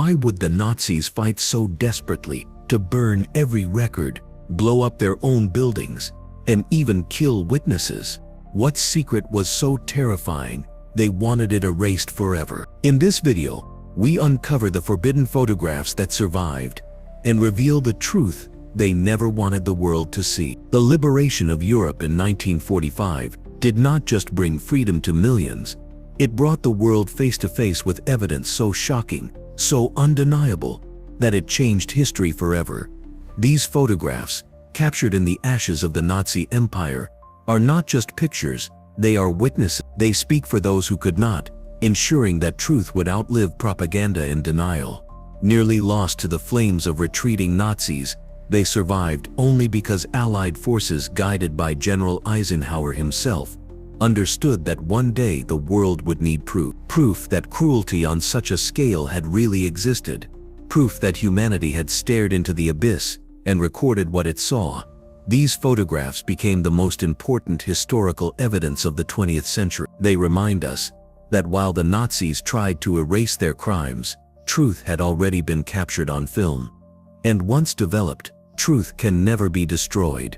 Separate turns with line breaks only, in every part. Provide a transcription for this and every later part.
Why would the Nazis fight so desperately to burn every record, blow up their own buildings, and even kill witnesses? What secret was so terrifying they wanted it erased forever? In this video, we uncover the forbidden photographs that survived and reveal the truth they never wanted the world to see. The liberation of Europe in 1945 did not just bring freedom to millions, it brought the world face to face with evidence so shocking, so undeniable, that it changed history forever. These photographs, captured in the ashes of the Nazi Empire, are not just pictures, they are witnesses. They speak for those who could not, ensuring that truth would outlive propaganda and denial. Nearly lost to the flames of retreating Nazis, they survived only because Allied forces guided by General Eisenhower himself understood that one day the world would need proof that cruelty on such a scale had really existed, proof that humanity had stared into the abyss and recorded what it saw. These photographs became the most important historical evidence of the 20th century. They remind us that while the Nazis tried to erase their crimes, truth had already been captured on film. And once developed, truth can never be destroyed.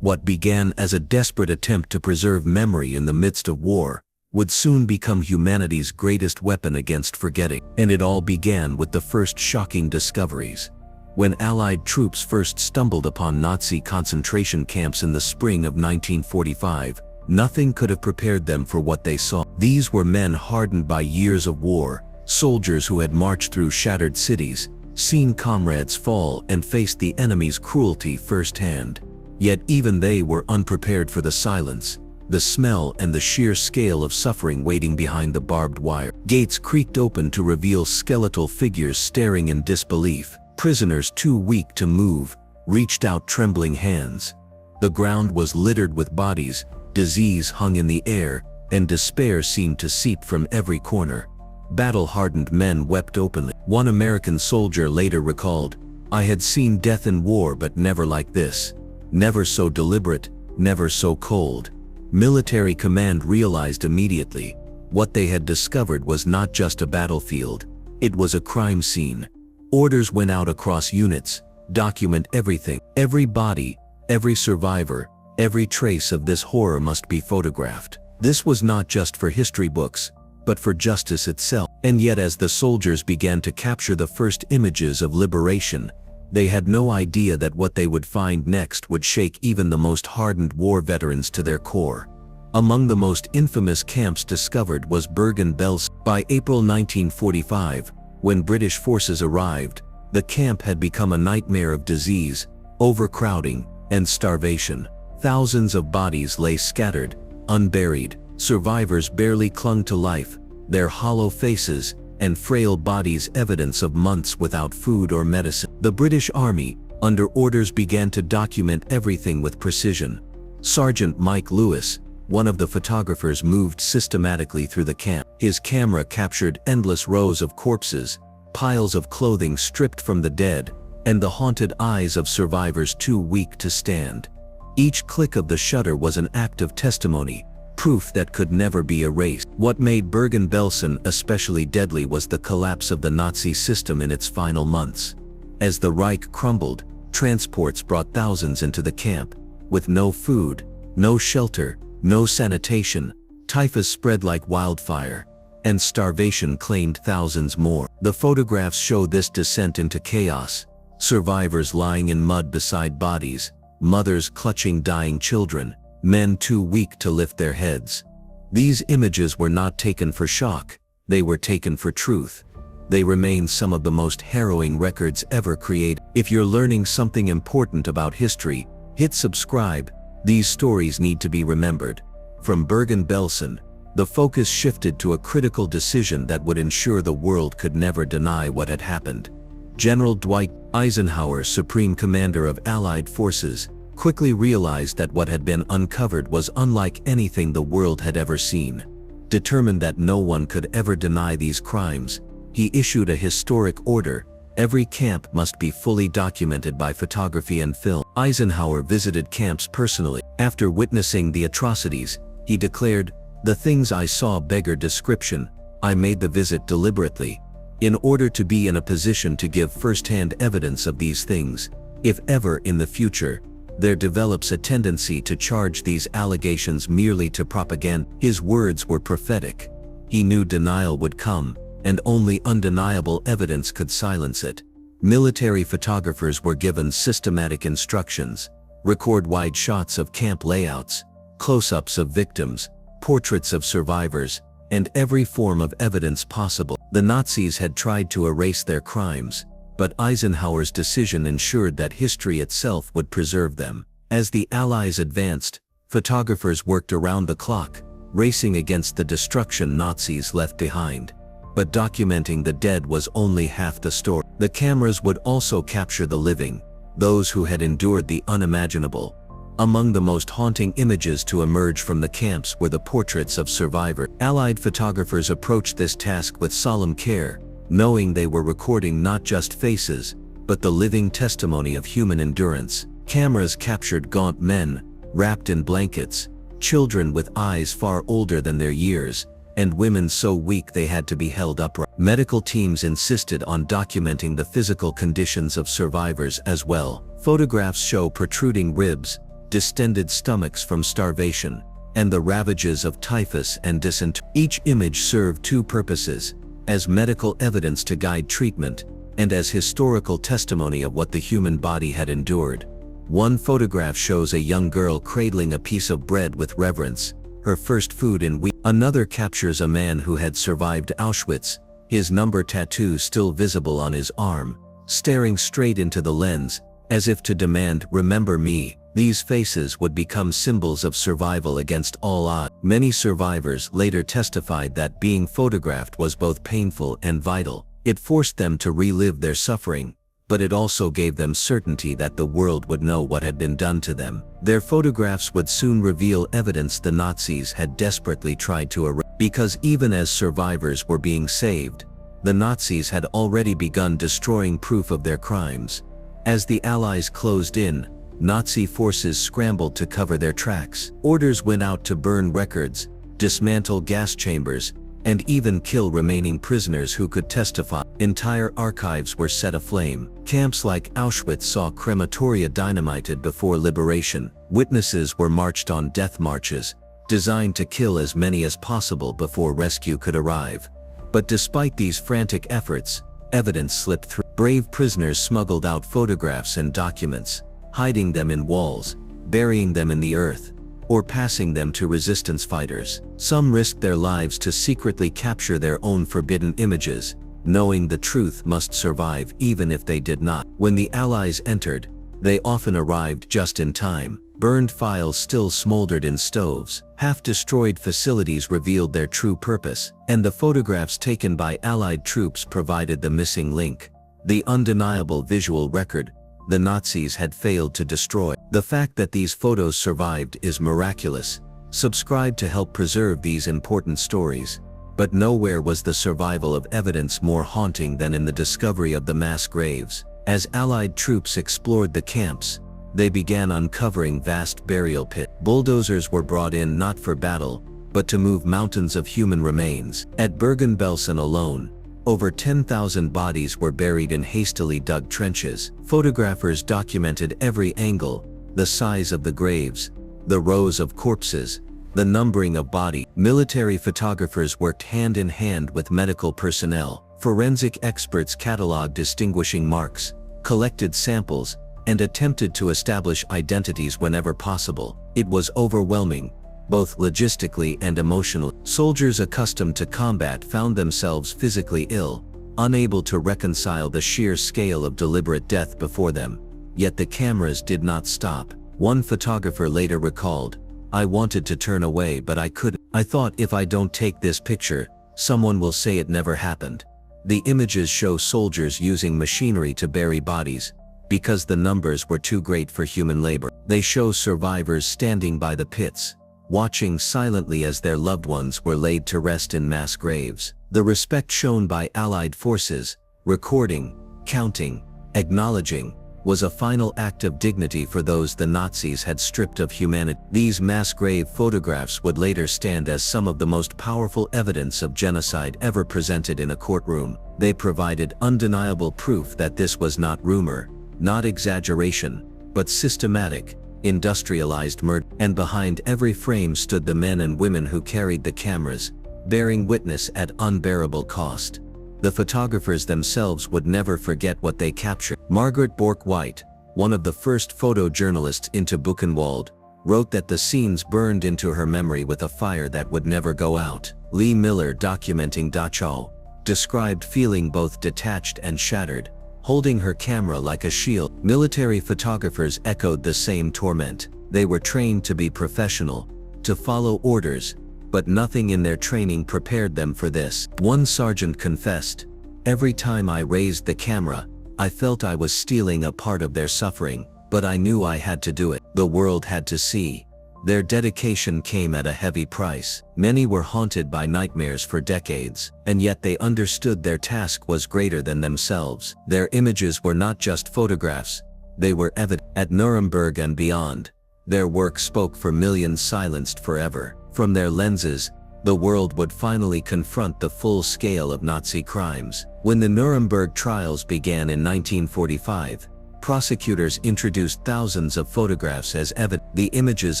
What began as a desperate attempt to preserve memory in the midst of war would soon become humanity's greatest weapon against forgetting. And it all began with the first shocking discoveries. When Allied troops first stumbled upon Nazi concentration camps in the spring of 1945, nothing could have prepared them for what they saw. These were men hardened by years of war, soldiers who had marched through shattered cities, seen comrades fall and faced the enemy's cruelty firsthand. Yet even they were unprepared for the silence, the smell and the sheer scale of suffering waiting behind the barbed wire. Gates creaked open to reveal skeletal figures staring in disbelief. Prisoners too weak to move reached out trembling hands. The ground was littered with bodies, disease hung in the air, and despair seemed to seep from every corner. Battle-hardened men wept openly. One American soldier later recalled, "I had seen death in war but never like this. Never so deliberate, never so cold." Military command realized immediately what they had discovered was not just a battlefield, it was a crime scene. Orders went out across units, document everything. Every body, every survivor, every trace of this horror must be photographed. This was not just for history books, but for justice itself. And yet as the soldiers began to capture the first images of liberation, they had no idea that what they would find next would shake even the most hardened war veterans to their core. Among the most infamous camps discovered was Bergen-Belsen. By April 1945, when British forces arrived, the camp had become a nightmare of disease, overcrowding, and starvation. Thousands of bodies lay scattered, unburied. Survivors barely clung to life, their hollow faces and frail bodies evidence of months without food or medicine. The British Army, under orders, began to document everything with precision. Sergeant Mike Lewis, one of the photographers, moved systematically through the camp. His camera captured endless rows of corpses, piles of clothing stripped from the dead, and the haunted eyes of survivors too weak to stand. Each click of the shutter was an act of testimony, proof that could never be erased. What made Bergen-Belsen especially deadly was the collapse of the Nazi system in its final months. As the Reich crumbled, transports brought thousands into the camp. With no food, no shelter, no sanitation, typhus spread like wildfire, and starvation claimed thousands more. The photographs show this descent into chaos. Survivors lying in mud beside bodies, mothers clutching dying children, men too weak to lift their heads. These images were not taken for shock, they were taken for truth. They remain some of the most harrowing records ever created. If you're learning something important about history, hit subscribe. These stories need to be remembered. From Bergen-Belsen, the focus shifted to a critical decision that would ensure the world could never deny what had happened. General Dwight Eisenhower, Supreme Commander of Allied forces, quickly realized that what had been uncovered was unlike anything the world had ever seen. Determined that no one could ever deny these crimes, he issued a historic order: every camp must be fully documented by photography and film. Eisenhower visited camps personally. After witnessing the atrocities, he declared, "The things I saw beggar description. I made the visit deliberately. in order to be in a position to give first-hand evidence of these things, if ever in the future, there develops a tendency to charge these allegations merely to propaganda. His words were prophetic. He knew denial would come, and only undeniable evidence could silence it. Military photographers were given systematic instructions: record wide shots of camp layouts, close-ups of victims, portraits of survivors, and every form of evidence possible. The Nazis had tried to erase their crimes, but Eisenhower's decision ensured that history itself would preserve them. As the Allies advanced, photographers worked around the clock, racing against the destruction Nazis left behind. But documenting the dead was only half the story. The cameras would also capture the living, those who had endured the unimaginable. Among the most haunting images to emerge from the camps were the portraits of survivors. Allied photographers approached this task with solemn care, knowing they were recording not just faces, but the living testimony of human endurance. Cameras captured gaunt men, wrapped in blankets, children with eyes far older than their years, and women so weak they had to be held upright. Medical teams insisted on documenting the physical conditions of survivors as well. Photographs show protruding ribs, distended stomachs from starvation, and the ravages of typhus and dysentery. Each image served two purposes: as medical evidence to guide treatment, and as historical testimony of what the human body had endured. One photograph shows a young girl cradling a piece of bread with reverence, her first food in weeks. Another captures a man who had survived Auschwitz, his number tattoo still visible on his arm, staring straight into the lens, as if to demand, "Remember me." These faces would become symbols of survival against all odds. Many survivors later testified that being photographed was both painful and vital. It forced them to relive their suffering, but it also gave them certainty that the world would know what had been done to them. Their photographs would soon reveal evidence the Nazis had desperately tried to erase. Because even as survivors were being saved, the Nazis had already begun destroying proof of their crimes. As the Allies closed in, Nazi forces scrambled to cover their tracks. Orders went out to burn records, dismantle gas chambers, and even kill remaining prisoners who could testify. Entire archives were set aflame. Camps like Auschwitz saw crematoria dynamited before liberation. Witnesses were marched on death marches, designed to kill as many as possible before rescue could arrive. But despite these frantic efforts, evidence slipped through. Brave prisoners smuggled out photographs and documents, hiding them in walls, burying them in the earth, or passing them to resistance fighters. Some risked their lives to secretly capture their own forbidden images, knowing the truth must survive even if they did not. When the Allies entered, they often arrived just in time. Burned files still smoldered in stoves. Half-destroyed facilities revealed their true purpose, and the photographs taken by Allied troops provided the missing link, the undeniable visual record the Nazis had failed to destroy. The fact that these photos survived is miraculous. Subscribe to help preserve these important stories. But nowhere was the survival of evidence more haunting than in the discovery of the mass graves. As Allied troops explored the camps, they began uncovering vast burial pits. Bulldozers were brought in not for battle, but to move mountains of human remains. At Bergen-Belsen alone, over 10,000 bodies were buried in hastily dug trenches. Photographers documented every angle, the size of the graves, the rows of corpses, the numbering of bodies. Military photographers worked hand in hand with medical personnel. Forensic experts cataloged distinguishing marks, collected samples, and attempted to establish identities whenever possible. It was overwhelming, both logistically and emotionally. Soldiers accustomed to combat found themselves physically ill, unable to reconcile the sheer scale of deliberate death before them. Yet the cameras did not stop. One photographer later recalled, "I wanted to turn away but I couldn't. I thought if I don't take this picture, someone will say it never happened." The images show soldiers using machinery to bury bodies, because the numbers were too great for human labor. They show survivors standing by the pits, watching silently as their loved ones were laid to rest in mass graves. The respect shown by Allied forces, recording, counting, acknowledging, was a final act of dignity for those the Nazis had stripped of humanity. These mass grave photographs would later stand as some of the most powerful evidence of genocide ever presented in a courtroom. They provided undeniable proof that this was not rumor, not exaggeration, but systematic, industrialized murder. And behind every frame stood the men and women who carried the cameras, bearing witness at unbearable cost. The photographers themselves would never forget what they captured. Margaret Bourke-White, one of the first photojournalists into Buchenwald, wrote that the scenes burned into her memory with a fire that would never go out. Lee Miller, documenting Dachau, described feeling both detached and shattered, holding her camera like a shield. Military photographers echoed the same torment. They were trained to be professional, to follow orders, but nothing in their training prepared them for this. One sergeant confessed, "Every time I raised the camera, I felt I was stealing a part of their suffering, but I knew I had to do it. The world had to see." Their dedication came at a heavy price. Many were haunted by nightmares for decades, and yet they understood their task was greater than themselves. Their images were not just photographs, they were evidence. At Nuremberg and beyond, their work spoke for millions silenced forever. From their lenses, the world would finally confront the full scale of Nazi crimes. When the Nuremberg trials began in 1945, prosecutors introduced thousands of photographs as evidence. The images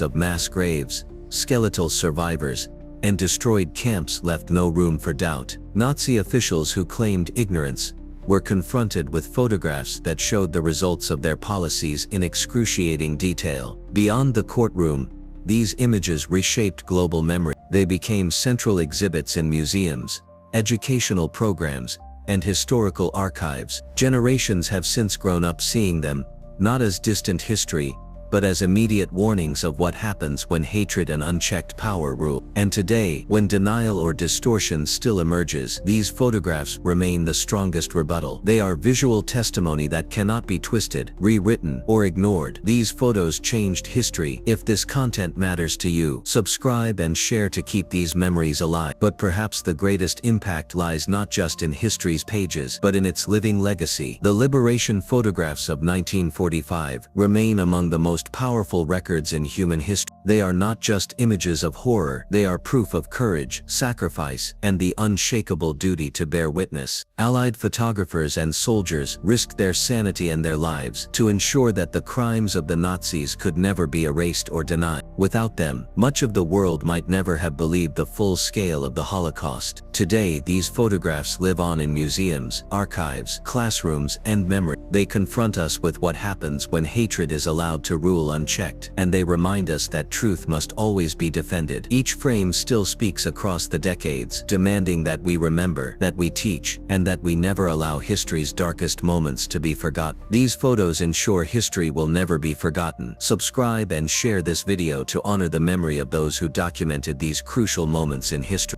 of mass graves, skeletal survivors, and destroyed camps left no room for doubt. Nazi officials who claimed ignorance were confronted with photographs that showed the results of their policies in excruciating detail. Beyond the courtroom, these images reshaped global memory. They became central exhibits in museums, educational programs, and historical archives. Generations have since grown up seeing them, not as distant history, but as immediate warnings of what happens when hatred and unchecked power rule. And today, when denial or distortion still emerges, these photographs remain the strongest rebuttal. They are visual testimony that cannot be twisted, rewritten, or ignored. These photos changed history. If this content matters to you, subscribe and share to keep these memories alive. But perhaps the greatest impact lies not just in history's pages, but in its living legacy. The liberation photographs of 1945 remain among the most powerful records in human history. They are not just images of horror, they are proof of courage, sacrifice, and the unshakable duty to bear witness. Allied photographers and soldiers risked their sanity and their lives to ensure that the crimes of the Nazis could never be erased or denied. Without them, much of the world might never have believed the full scale of the Holocaust. Today, these photographs live on in museums, archives, classrooms, and memory. They confront us with what happens when hatred is allowed to rule unchecked, and they remind us that truth must always be defended. Each frame still speaks across the decades, demanding that we remember, that we teach, and that we never allow history's darkest moments to be forgotten. These photos ensure history will never be forgotten. Subscribe and share this video to honor the memory of those who documented these crucial moments in history.